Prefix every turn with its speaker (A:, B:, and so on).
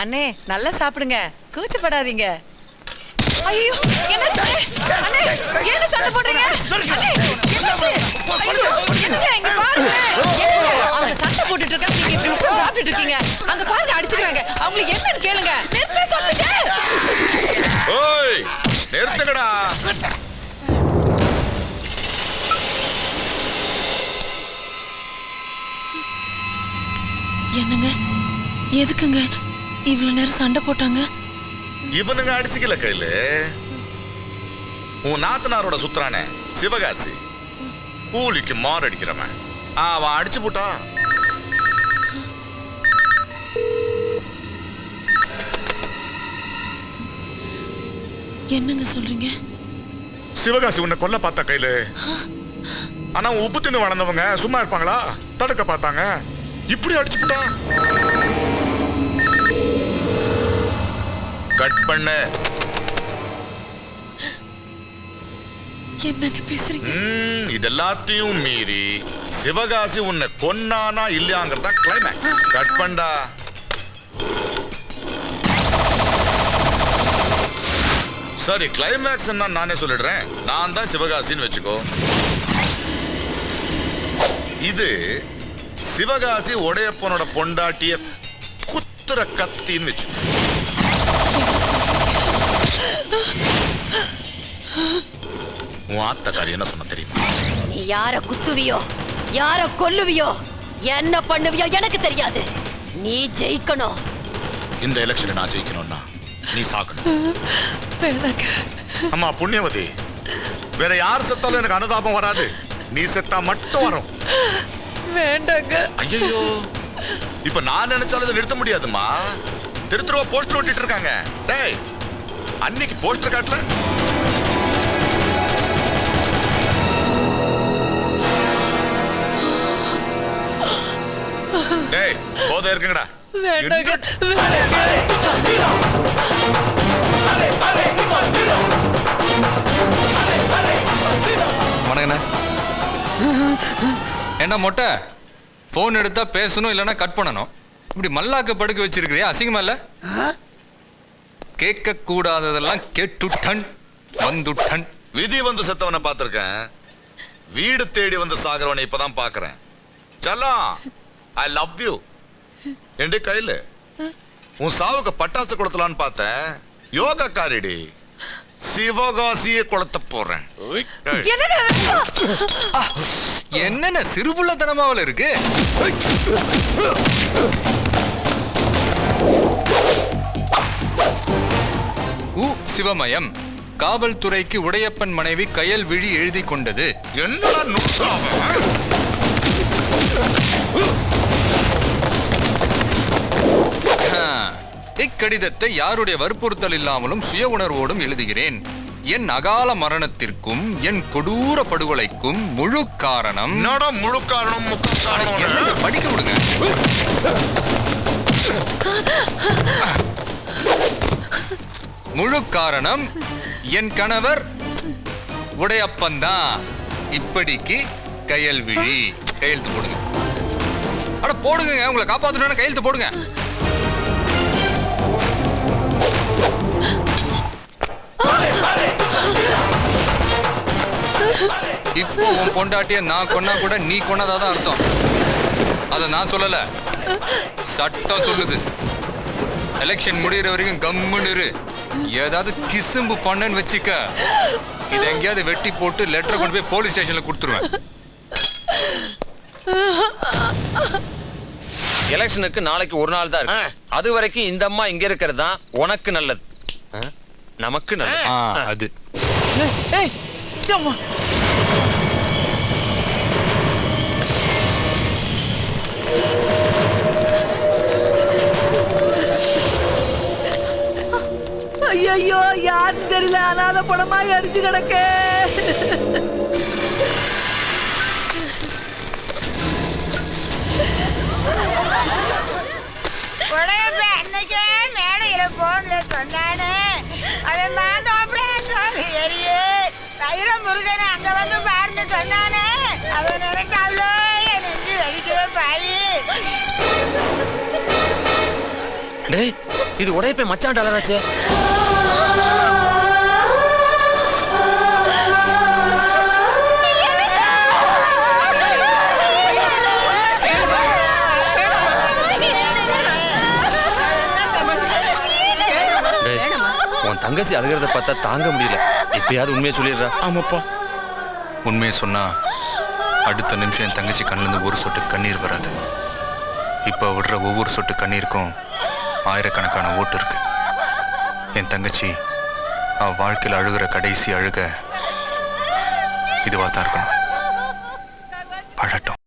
A: அண்ணே நல்லா சாப்பிடுங்க, கூச்சப்படாதீங்க. ஐயோ என்னாச்சு அண்ணே? என்ன சண்டை போடுறீங்க அண்ணே? என்னாச்சு? ஐயோ என்னங்க இங்க பாருங்க. அவங்க சண்டை போட்டுட்டு இருக்காங்க, நீங்க இப்படி உட்கார்ந்து சாப்பிட்டுட்டு இருக்கீங்க. அங்க பாருங்க அடிச்சுக்கறாங்க. அவங்களுக்கு என்னன்னு கேளுங்க. நிறுத்த சொல்லுங்க.
B: ஓய் நிறுத்துங்கடா.
A: என்னங்க எதுக்குங்க இவ்வளவு நேரம் சண்டை போட்டாங்க?
B: இவனுங்க அடிச்சுக்கல கையில. உன் நாத்தனாரோட சுத்துறானே சிவகாசி, கூலிக்கு மாரடிக்கிறவன், அவன் அடிச்சு போட்டா.
A: என்னங்க சொல்றீங்க?
B: சிவகாசி உன்னை கொல்ல பார்த்த கையில. ஆனா உப்பு தின்னு வளர்ந்தவங்க சும்மா இருப்பாங்களா? தடுக்க பார்த்தாங்க, இப்படி அடிச்சு போட்டா. கட் பண்ண.
A: என்னங்க பேசுறீங்க?
B: இதெல்லாத்தையும் மீறி சிவகாசி உன்னை கொன்னானா இல்லையாங்கிறதா கிளைமேக்ஸ். கட் பண்ணா. சரி கிளைமேக்ஸ் நானே சொல்லிடுறேன். நான் தான் சிவகாசின்னு வச்சுக்கோ. இது சிவகாசி உடையப்பனோட பொண்டாட்டிய குத்துற கத்தின்னு வச்சுக்கோ. உன் ஆத்தக்காரி என்ன சொன்ன தெரியுமா?
C: நீ யார குத்துவியோ, யார கொல்லுவியோ, என்ன பண்ணுவியோ எனக்கு தெரியாது. நீ ஜெயிக்கணும்.
B: இந்த எலெக்ஷன்ல நான் ஜெயிக்கணும்னா நீ சாக்கணும். அம்மா புண்ணியவதி, வேற யார் செத்தாலும் எனக்கு அனுதாபம் வராது. நீ செத்தா மட்டும் வரும்.
A: வேண்டாங்க.
B: ஐயோ இப்ப நான் நினைச்சாலும் இதை நிறுத்த முடியாதுமா. திருத்துருவா போஸ்டர் ஒட்டிட்டு இருக்காங்க. டேய் அன்னைக்கு போஸ்டர் காட்டல. டேய் போதை இருக்குங்கடா.
A: வேண்டாங்க.
D: வணக்கண்ணே. என்ன மொட்டை, போன் எடுத்தா பேசணும் இல்லைன்னா கட் பண்ணணும். இப்படி மல்லாக்க படுக்க வச்சிருக்கிறியா? அசிங்கமா இல்ல? கேட்க கூடாததெல்லாம் கேட்டுட்டன் வந்துட்டன்.
B: விதி வந்து செத்தவனை பார்த்திருக்கேன், வீடு தேடி வந்து சாகிறவனை இப்பதான் பாக்குறேன். சலாம் ஐ லவ் யூ. என் கையில உன் சாவுக்கு பட்டாசு கொடுத்தலான்னு பார்த்தேன். யோகா காரிடி சிவகாசியை கொளுத்த போறேன்.
D: என்னென்ன சிறுபுள்ளத்தனமாவில் இருக்கு. சிவமயம் காவல்துறைக்கு உடையப்பன் மனைவி கயல்விழி எழுதி கொண்டது.
B: என்னடா
D: இக்கடிதத்தை யாருடைய வற்புறுத்தல் இல்லாமலும் சுய உணர்வோடும் எழுதுகிறேன். என் அகால மரணத்திற்கும் என் கொடூர படுகொலைக்கும் முழு காரணம்.
B: முழு காரணம்
D: படிக்க விடுங்க. முழு காரணம் என் கணவர் உடையப்பன் தான். இப்படிக்கு கயல்விழி. கையெழுத்து போடுங்க. அட போடுங்க, உங்களை காப்பாற்றணும். கையெழுத்து போடுங்க. இப்போ உன் பொண்டாட்டிய நான் கொன்னா கூட நீ கொன்னதாதான் அர்த்தம். அத நான் சொல்லல, சட்டம் சொல்லுது. எலெக்ஷன் முடிகிற வரைக்கும் கம்முன்னு இரு. ஏதாவது கிசும்பு பண்ணன்னு வச்சுக்க, இதை எங்கேயாவது வெட்டி போட்டு லெட்டர் கொண்டு போய் போலீஸ் ஸ்டேஷன்ல கொடுத்துருவேன்.
E: எலெக்ஷனுக்கு நாளைக்கு ஒரு நாள் தான் இருக்கு. அது வரைக்கும் இந்த அம்மா இங்க இருக்கிறது தான் உனக்கு நல்லது, நமக்கு நல்லது.
D: அது
A: ஐயோ யாருன்னு தெரியல, அனாத படமா அடிச்சு கிடக்க.
F: அன்னைக்கே மேடையில போன்ல சொன்னானே, அவன் மாந்தோப்பில வைரம் முருகன் அங்க வந்து பாருன்னு சொன்னானே, அவன் நினைச்சாவளோ என் நெஞ்சு வலிக்கவே பாரு.
E: டேய் இது உடையப்ப மச்சான் டாலராச்சே. உன் தங்கச்சி அழுகிறத பார்த்தா தாங்க முடியல. இப்பயாவது உண்மையை சொல்லிடுறா.
G: ஆமாப்பா.
D: உண்மையை சொன்னா அடுத்த நிமிஷம் என் தங்கச்சி கண்ணிலிருந்து ஒரு சொட்டு கண்ணீர் வராது. இப்போ விடுற ஒவ்வொரு சொட்டு கண்ணீருக்கும் ஆயிரக்கணக்கான ஓட்டு இருக்கு. என் தங்கச்சி அவ வாழ்க்கையில் அழுகிற கடைசி அழுக இதுவா தான் இருக்கணும். பழட்டும்.